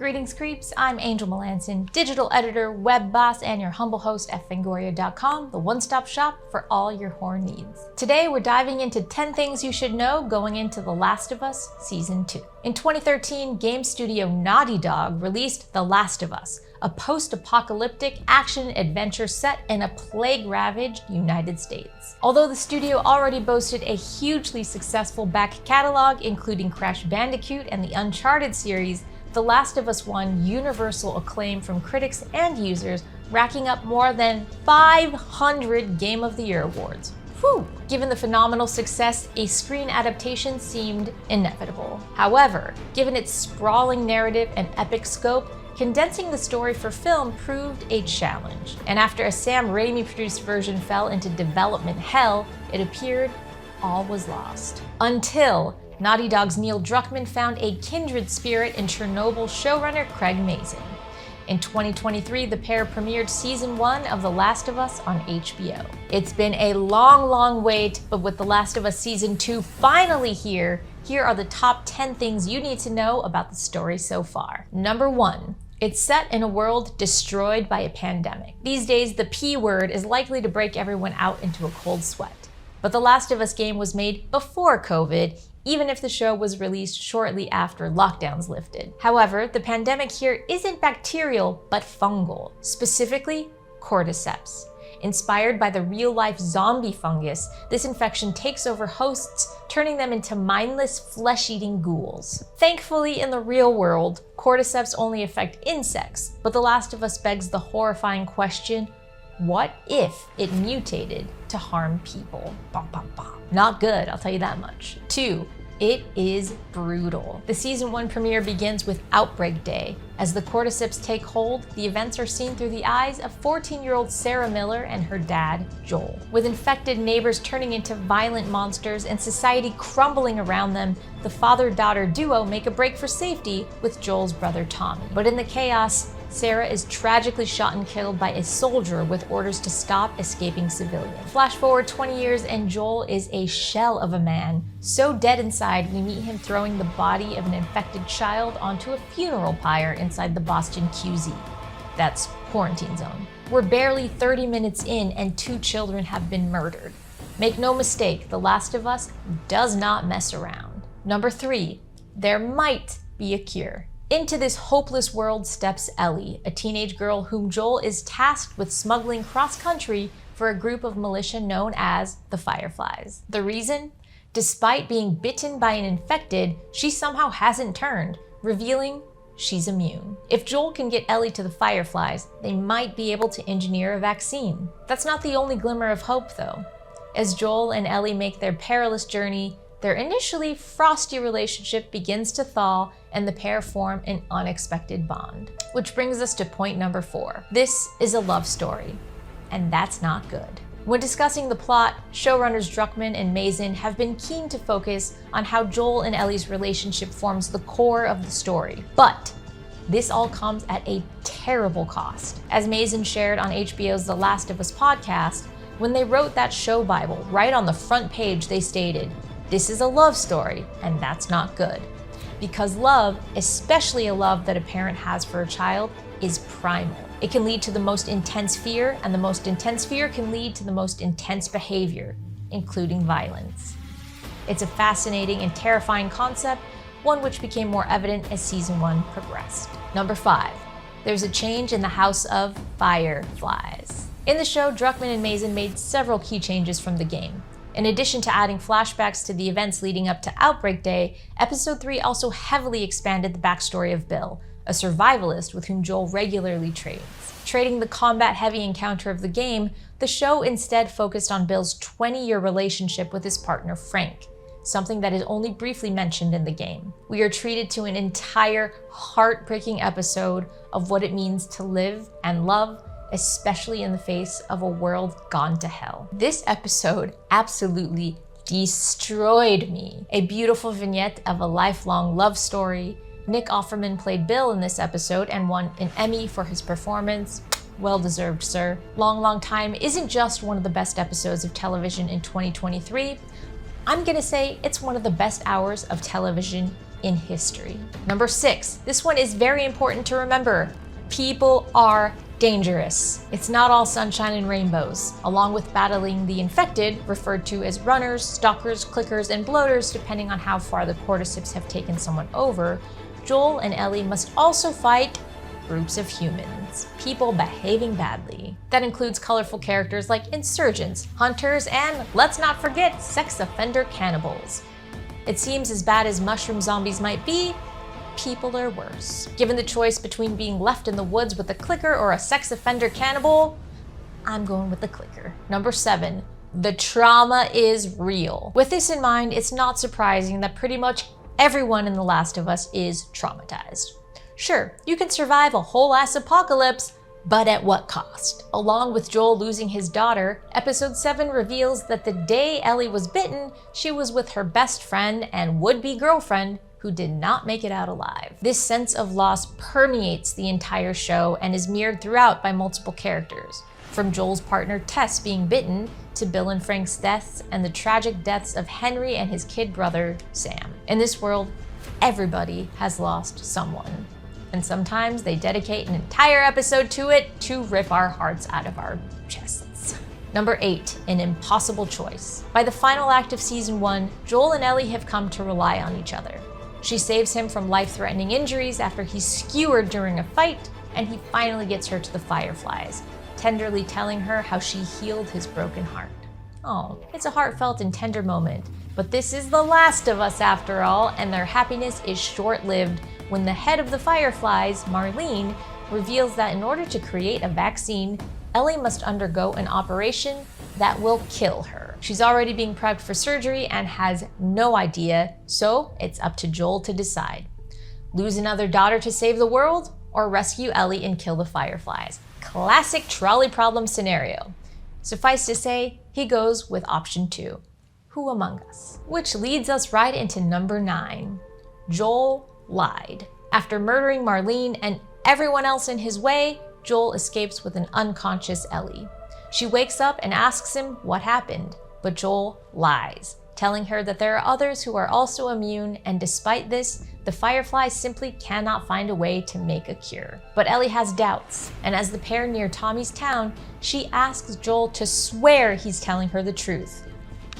Greetings creeps, I'm Angel Melanson, digital editor, web boss, and your humble host at Fangoria.com, the one-stop shop for all your horror needs. Today we're diving into 10 things you should know going into The Last of Us Season 2. In 2013, game studio Naughty Dog released The Last of Us, a post-apocalyptic action-adventure set in a plague-ravaged United States. Although the studio already boasted a hugely successful back catalog, including Crash Bandicoot and the Uncharted series, The Last of Us won universal acclaim from critics and users, racking up more than 500 Game of the Year awards. Whew! Given the phenomenal success, a screen adaptation seemed inevitable. However, given its sprawling narrative and epic scope, condensing the story for film proved a challenge. And after a Sam Raimi-produced version fell into development hell, it appeared all was lost. Until Naughty Dog's Neil Druckmann found a kindred spirit in Chernobyl showrunner Craig Mazin. In 2023, the pair premiered Season 1 of The Last of Us on HBO. It's been a long wait, but with The Last of Us Season 2 finally here are the top 10 things you need to know about the story so far. Number 1. It's set in a world destroyed by a pandemic. These days, the P word is likely to break everyone out into a cold sweat. But The Last of Us game was made before COVID, even if the show was released shortly after lockdowns lifted. However, the pandemic here isn't bacterial, but fungal, specifically Cordyceps. Inspired by the real-life zombie fungus, this infection takes over hosts, turning them into mindless, flesh-eating ghouls. Thankfully, in the real world, Cordyceps only affect insects, but The Last of Us begs the horrifying question, what if it mutated to harm people? Bum, bum, bum. Not good, I'll tell you that much. 2. It is brutal. The Season 1 premiere begins with Outbreak Day. As the Cordyceps take hold, the events are seen through the eyes of 14-year-old Sarah Miller and her dad, Joel. With infected neighbors turning into violent monsters and society crumbling around them, the father-daughter duo make a break for safety with Joel's brother Tommy. But in the chaos, Sarah is tragically shot and killed by a soldier with orders to stop escaping civilians. Flash forward 20 years and Joel is a shell of a man. So dead inside, we meet him throwing the body of an infected child onto a funeral pyre inside the Boston QZ. That's quarantine zone. We're barely 30 minutes in and 2 children have been murdered. Make no mistake, The Last of Us does not mess around. Number 3, there might be a cure. Into this hopeless world steps Ellie, a teenage girl whom Joel is tasked with smuggling cross-country for a group of militia known as the Fireflies. The reason? Despite being bitten by an infected, she somehow hasn't turned, revealing she's immune. If Joel can get Ellie to the Fireflies, they might be able to engineer a vaccine. That's not the only glimmer of hope, though. As Joel and Ellie make their perilous journey, their initially frosty relationship begins to thaw and the pair form an unexpected bond. Which brings us to point number 4. This is a love story, and that's not good. When discussing the plot, showrunners Druckmann and Mazin have been keen to focus on how Joel and Ellie's relationship forms the core of the story. But this all comes at a terrible cost. As Mazin shared on HBO's The Last of Us podcast, when they wrote that show Bible, right on the front page they stated, "This is a love story, and that's not good." Because love, especially a love that a parent has for a child, is primal. It can lead to the most intense fear, and the most intense fear can lead to the most intense behavior, including violence. It's a fascinating and terrifying concept, one which became more evident as Season 1 progressed. Number 5, there's a change in the House of Fireflies. In the show, Druckmann and Mazin made several key changes from the game. In addition to adding flashbacks to the events leading up to Outbreak Day, Episode 3 also heavily expanded the backstory of Bill, a survivalist with whom Joel regularly trades. Trading the combat-heavy encounter of the game, the show instead focused on Bill's 20-year relationship with his partner Frank, something that is only briefly mentioned in the game. We are treated to an entire heartbreaking episode of what it means to live and love, especially in the face of a world gone to hell. This episode absolutely destroyed me. A beautiful vignette of a lifelong love story. Nick Offerman played Bill in this episode and won an Emmy for his performance. Well deserved, sir. Long Time isn't just one of the best episodes of television in 2023. I'm gonna say it's one of the best hours of television in history. Number 6, this one is very important to remember. People are dangerous. It's not all sunshine and rainbows. Along with battling the infected, referred to as runners, stalkers, clickers, and bloaters, depending on how far the Cordyceps have taken someone over, Joel and Ellie must also fight groups of humans, people behaving badly. That includes colorful characters like insurgents, hunters, and let's not forget sex offender cannibals. It seems as bad as mushroom zombies might be, people are worse. Given the choice between being left in the woods with a clicker or a sex offender cannibal, I'm going with the clicker. Number 7, the trauma is real. With this in mind, it's not surprising that pretty much everyone in The Last of Us is traumatized. Sure, you can survive a whole ass apocalypse, but at what cost? Along with Joel losing his daughter, episode 7 reveals that the day Ellie was bitten, she was with her best friend and would-be girlfriend who did not make it out alive. This sense of loss permeates the entire show and is mirrored throughout by multiple characters, from Joel's partner Tess being bitten, to Bill and Frank's deaths, and the tragic deaths of Henry and his kid brother, Sam. In this world, everybody has lost someone. And sometimes they dedicate an entire episode to it to rip our hearts out of our chests. Number 8, an impossible choice. By the final act of season 1, Joel and Ellie have come to rely on each other. She saves him from life-threatening injuries after he's skewered during a fight, and he finally gets her to the fireflies, tenderly telling her how she healed his broken heart. Oh, it's a heartfelt and tender moment, but this is The Last of Us after all, and their happiness is short-lived when the head of the Fireflies, Marlene, reveals that in order to create a vaccine, Ellie must undergo an operation that will kill her. She's already being prepped for surgery and has no idea, so it's up to Joel to decide. Lose another daughter to save the world, or rescue Ellie and kill the Fireflies? Classic trolley problem scenario. Suffice to say, he goes with option 2. Who among us? Which leads us right into number 9. Joel lied. After murdering Marlene and everyone else in his way, Joel escapes with an unconscious Ellie. She wakes up and asks him what happened, but Joel lies, telling her that there are others who are also immune, and despite this, the Fireflies simply cannot find a way to make a cure. But Ellie has doubts, and as the pair near Tommy's town, she asks Joel to swear he's telling her the truth.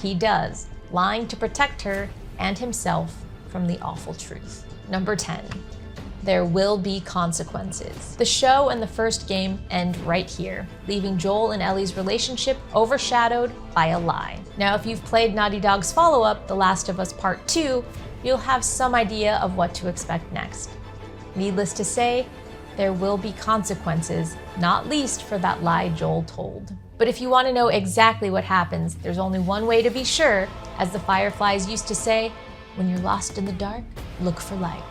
He does, lying to protect her and himself from the awful truth. Number 10, there will be consequences. The show and the first game end right here, leaving Joel and Ellie's relationship overshadowed by a lie. Now, if you've played Naughty Dog's follow-up, The Last of Us Part 2, you'll have some idea of what to expect next. Needless to say, there will be consequences, not least for that lie Joel told. But if you want to know exactly what happens, there's only one way to be sure. As the Fireflies used to say, when you're lost in the dark, look for light.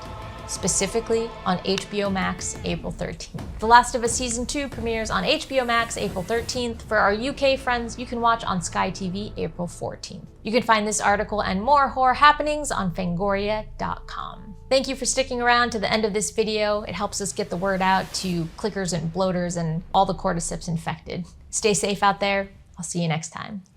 Specifically on HBO Max, April 13th. The Last of Us Season 2 premieres on HBO Max, April 13th. For our UK friends, you can watch on Sky TV, April 14th. You can find this article and more horror happenings on Fangoria.com. Thank you for sticking around to the end of this video. It helps us get the word out to clickers and bloaters and all the Cordyceps infected. Stay safe out there. I'll see you next time.